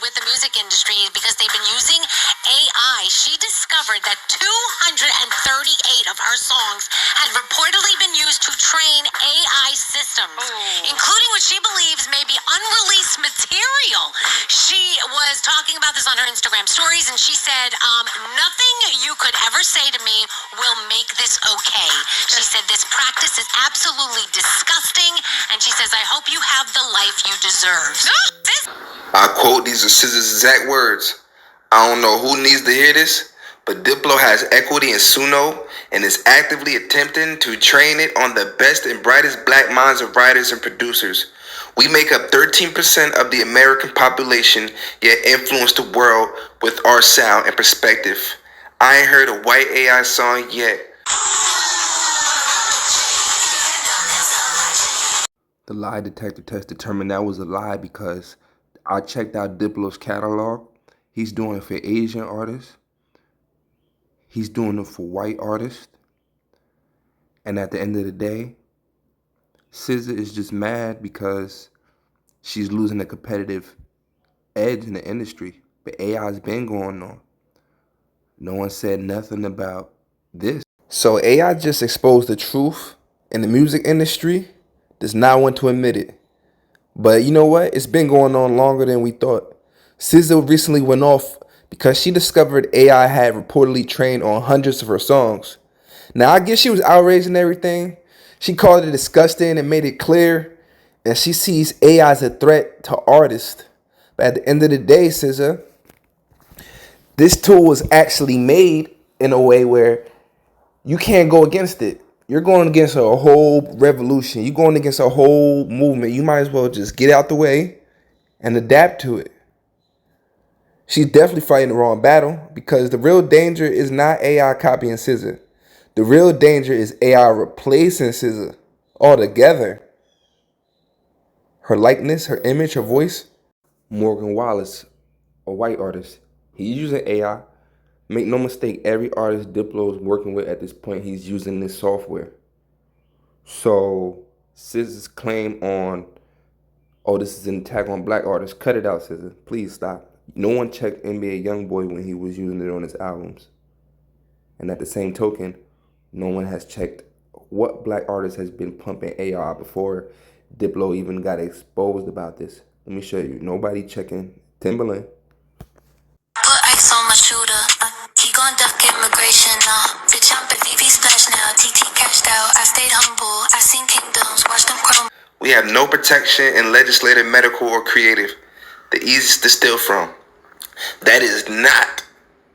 with the music industry because they've been using AI. She discovered that 238 of her songs had reportedly been used to train AI systems, including what she believes may be unreleased material. She was talking about this on her Instagram stories, and she said, nothing you could ever say to me will make this okay. She said this practice is absolutely disgusting, and she says, I hope you have the life you deserve. I quote, these are SZA's exact words. I don't know who needs to hear this, but Diplo has equity in Suno and is actively attempting to train it on the best and brightest black minds of writers and producers. We make up 13% of the American population, yet influence the world with our sound and perspective. I ain't heard a white AI song yet. The lie detector test determined that was a lie because I checked out Diplo's catalog. He's doing it for Asian artists. He's doing it for white artists. And at the end of the day, SZA is just mad because she's losing a competitive edge in the industry. But AI's been going on. No one said nothing about this. So AI just exposed the truth in the music industry. Does not want to admit it. But you know what? It's been going on longer than we thought. SZA recently went off because she discovered AI had reportedly trained on hundreds of her songs. Now, I guess she was outraged and everything. She called it disgusting and made it clear that she sees AI as a threat to artists. But at the end of the day, SZA, this tool was actually made in a way where you can't go against it. You're going against a whole revolution. You're going against a whole movement. You might as well just get out the way and adapt to it. She's definitely fighting the wrong battle because the real danger is not AI copying SZA. The real danger is AI replacing SZA altogether. Her likeness, her image, her voice. Morgan Wallace, a white artist, he's using AI. Make no mistake, every artist Diplo is working with at this point, he's using this software. So SZA's claim on, oh, this is an attack on black artists, cut it out, SZA. Please stop. No one checked NBA YoungBoy when he was using it on his albums. And at the same token, no one has checked what black artist has been pumping AI before Diplo even got exposed about this. Let me show you. Nobody checking Timbaland. Put ice on my shooter. He gon' duck immigration. Bitch, I'm BVV splash now. TT cashed out. I stayed humble. I seen kingdoms. Watch them crumble. We have no protection in legislative, medical, or creative. The easiest to steal from. That is not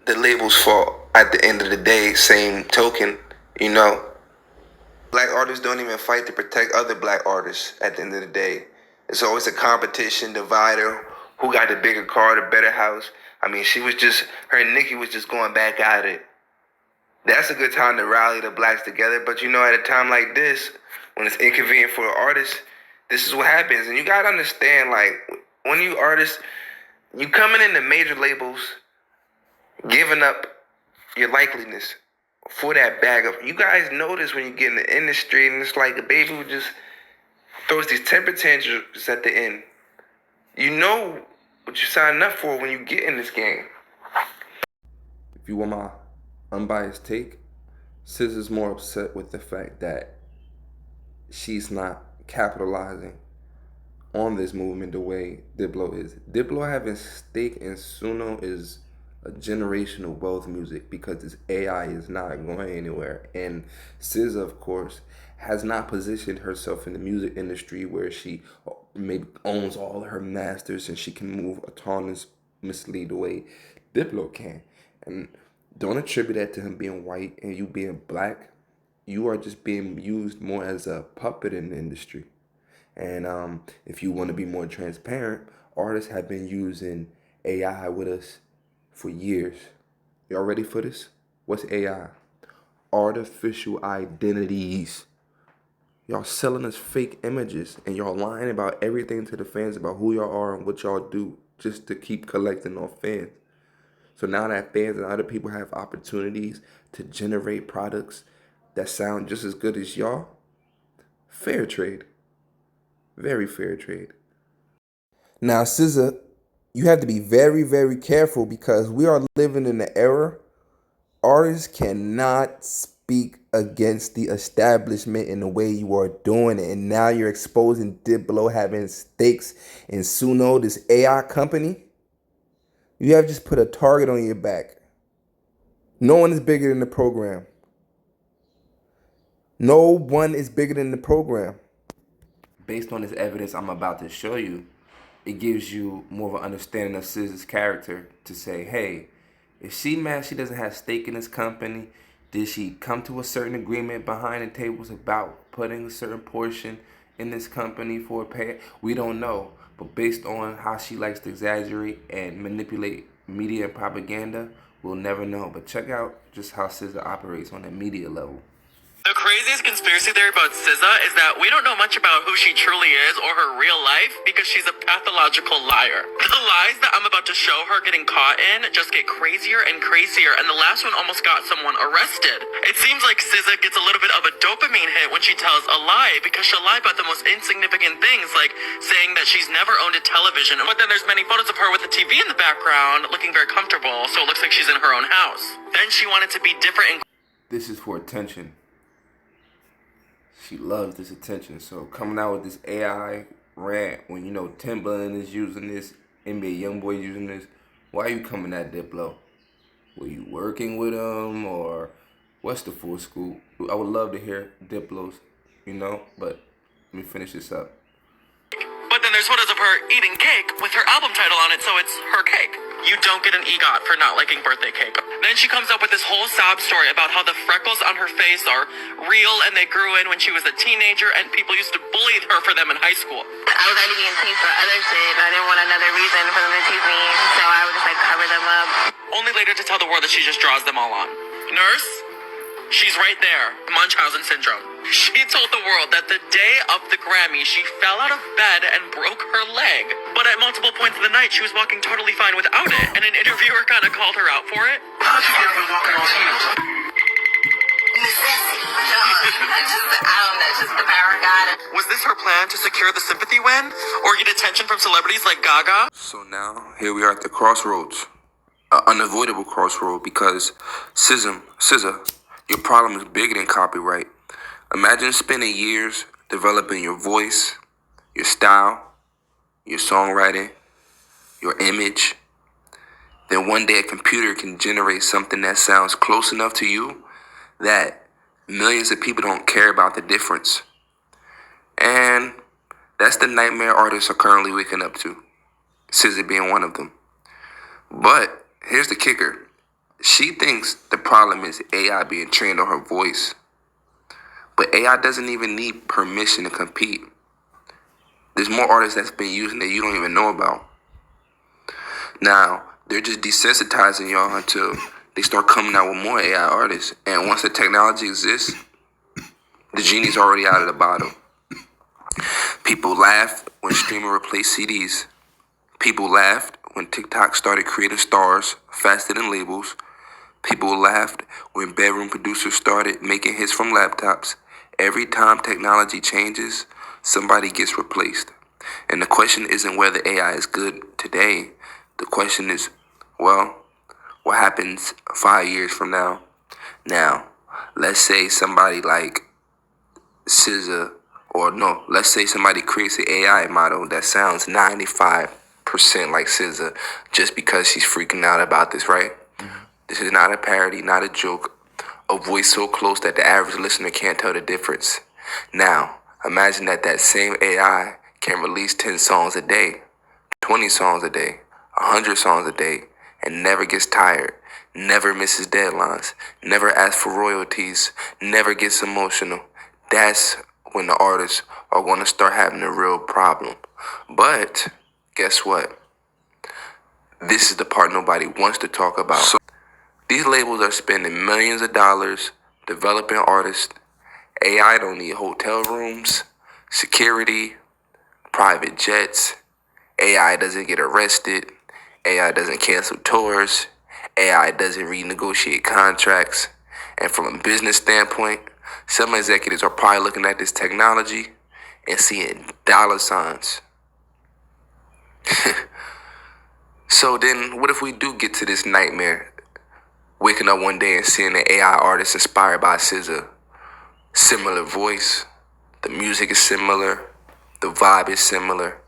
the label's fault at the end of the day. Same token, you know. Black artists don't even fight to protect other black artists at the end of the day. It's always a competition, divider. Who got the bigger car, the better house? I mean, her and Nicki was just going back at it. That's a good time to rally the blacks together. But you know, at a time like this, when it's inconvenient for an artist, this is what happens. And you gotta understand, like, when you artists, you coming into major labels, giving up your likeliness for that bag of, you guys notice when you get in the industry and it's like a baby who just throws these temper tantrums at the end. You know what you're signing up for when you get in this game. If you want my unbiased take, SZA's more upset with the fact that she's not capitalizing on this movement the way Diplo is. Diplo having stake in Suno is a generational wealth music because this AI is not going anywhere. And SZA, of course, has not positioned herself in the music industry where she maybe owns all of her masters and she can move autonomously the way Diplo can. And don't attribute that to him being white and you being black. You are just being used more as a puppet in the industry. And if you want to be more transparent, artists have been using AI with us for years. Y'all ready for this? What's AI? Artificial identities. Y'all selling us fake images and y'all lying about everything to the fans about who y'all are and what y'all do just to keep collecting on fans. So now that fans and other people have opportunities to generate products that sound just as good as y'all, fair trade. Very fair trade. Now, SZA You have to be very, very careful because we are living in an era artists cannot speak against the establishment in the way you are doing it. And now you're exposing Diplo having stakes in Suno, this AI company. You have just put a target on your back. No one is bigger than the program. No one is bigger than the program. Based on this evidence I'm about to show you, it gives you more of an understanding of SZA's character to say, hey, is she mad she doesn't have stake in this company? Did she come to a certain agreement behind the tables about putting a certain portion in this company for a pay? We don't know. But based on how she likes to exaggerate and manipulate media and propaganda, we'll never know. But check out just how SZA operates on a media level. The craziest conspiracy theory about SZA is that we don't know much about who she truly is or her real life because she's a pathological liar. The lies that I'm about to show her getting caught in just get crazier and crazier, and the last one almost got someone arrested. It seems like SZA gets a little bit of a dopamine hit when she tells a lie because she'll lie about the most insignificant things, like saying that she's never owned a television, but then there's many photos of her with the TV in the background looking very comfortable, so it looks like she's in her own house. Then she wanted to be different and This is for attention. She loves this attention. So coming out with this AI rant when you know Timbaland is using this, NBA YoungBoy using this, why are you coming at Diplo? Were you working with him or what's the full scoop? I would love to hear Diplo's, but let me finish this up. But then there's photos of her eating cake with her album title on it, so it's her cake. You don't get an EGOT for not liking birthday cake. Then she comes up with this whole sob story about how the freckles on her face are real and they grew in when she was a teenager and people used to bully her for them in high school. I was already being teased for other shit. I didn't want another reason for them to tease me, so I would just cover them up. Only later to tell the world that she just draws them all on. Nurse? She's right there. Munchausen syndrome. She told the world that the day of the Grammy, she fell out of bed and broke her leg. But at multiple points of the night, she was walking totally fine without it. And an interviewer kind of called her out for it. How'd you get up and walk in those heels? Necessity. I don't know, just the power of God. Was this her plan to secure the sympathy win? Or get attention from celebrities like Gaga? So now, here we are at the crossroads. An unavoidable crossroad because SZA, your problem is bigger than copyright. Imagine spending years developing your voice, your style, your songwriting, your image. Then one day a computer can generate something that sounds close enough to you that millions of people don't care about the difference. And that's the nightmare artists are currently waking up to. SZA being one of them. But here's the kicker. She thinks the problem is AI being trained on her voice. But AI doesn't even need permission to compete. There's more artists that's been using that you don't even know about. Now, they're just desensitizing y'all until they start coming out with more AI artists. And once the technology exists, the genie's already out of the bottle. People laughed when streaming replaced CDs. People laughed when TikTok started creating stars faster than labels. People laughed when bedroom producers started making hits from laptops. Every time technology changes, somebody gets replaced. And the question isn't whether AI is good today. The question is, well, what happens 5 years from now? Now, let's say somebody like SZA, let's say somebody creates an AI model that sounds 95% like SZA just because she's freaking out about this, right? This is not a parody, not a joke. A voice so close that the average listener can't tell the difference. Now, imagine that same AI can release 10 songs a day, 20 songs a day, 100 songs a day, and never gets tired, never misses deadlines, never asks for royalties, never gets emotional. That's when the artists are going to start having a real problem. But guess what? This is the part nobody wants to talk about. So these labels are spending millions of dollars developing artists. AI don't need hotel rooms, security, private jets. AI doesn't get arrested. AI doesn't cancel tours. AI doesn't renegotiate contracts. And from a business standpoint, some executives are probably looking at this technology and seeing dollar signs. So then what if we do get to this nightmare? Waking up one day and seeing an AI artist inspired by SZA. Similar voice, the music is similar, the vibe is similar,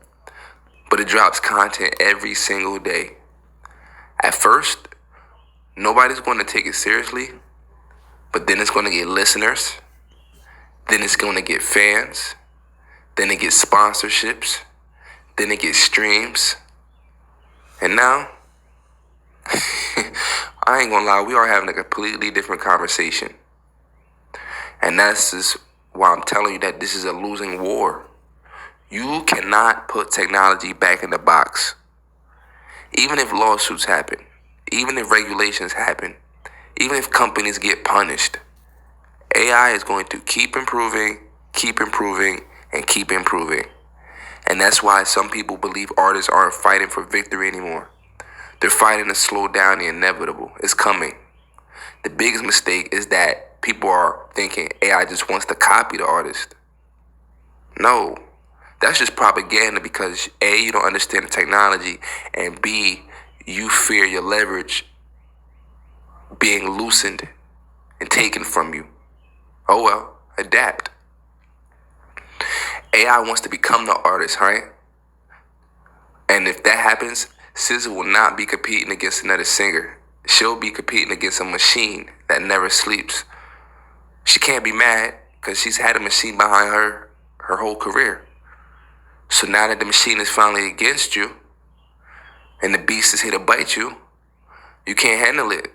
but it drops content every single day. At first, nobody's going to take it seriously, but then it's going to get listeners, then it's going to get fans, then it gets sponsorships, then it gets streams, and now, I ain't gonna lie, we are having a completely different conversation. And that's just why I'm telling you that this is a losing war. You cannot put technology back in the box. Even if lawsuits happen, even if regulations happen, even if companies get punished, AI is going to keep improving, and keep improving. And that's why some people believe artists aren't fighting for victory anymore. They're fighting to slow down the inevitable. It's coming. The biggest mistake is that people are thinking AI just wants to copy the artist. No, that's just propaganda because A, you don't understand the technology, and B, you fear your leverage being loosened and taken from you. Oh well, adapt. AI wants to become the artist, right? And if that happens, SZA will not be competing against another singer. She'll be competing against a machine that never sleeps. She can't be mad because she's had a machine behind her whole career. So now that the machine is finally against you and the beast is here to bite you, you can't handle it.